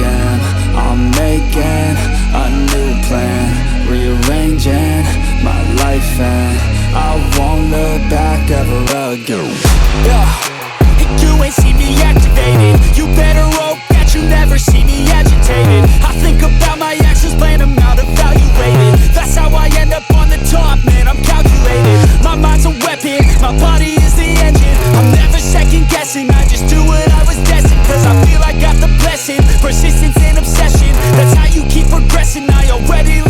am. I'm making a new plan, rearranging my life, and I won't look back ever again. You ain't see me activated. You better hope that you never see me agitated. I think about my actions, plan them out, evaluated. That's how I end up on the top, man, I'm calculated. My mind's a weapon, my body is the engine. I'm never second guessing, I just do what I was destined. Cause I feel I got the blessing, persistence and obsession. That's how you keep progressing, I already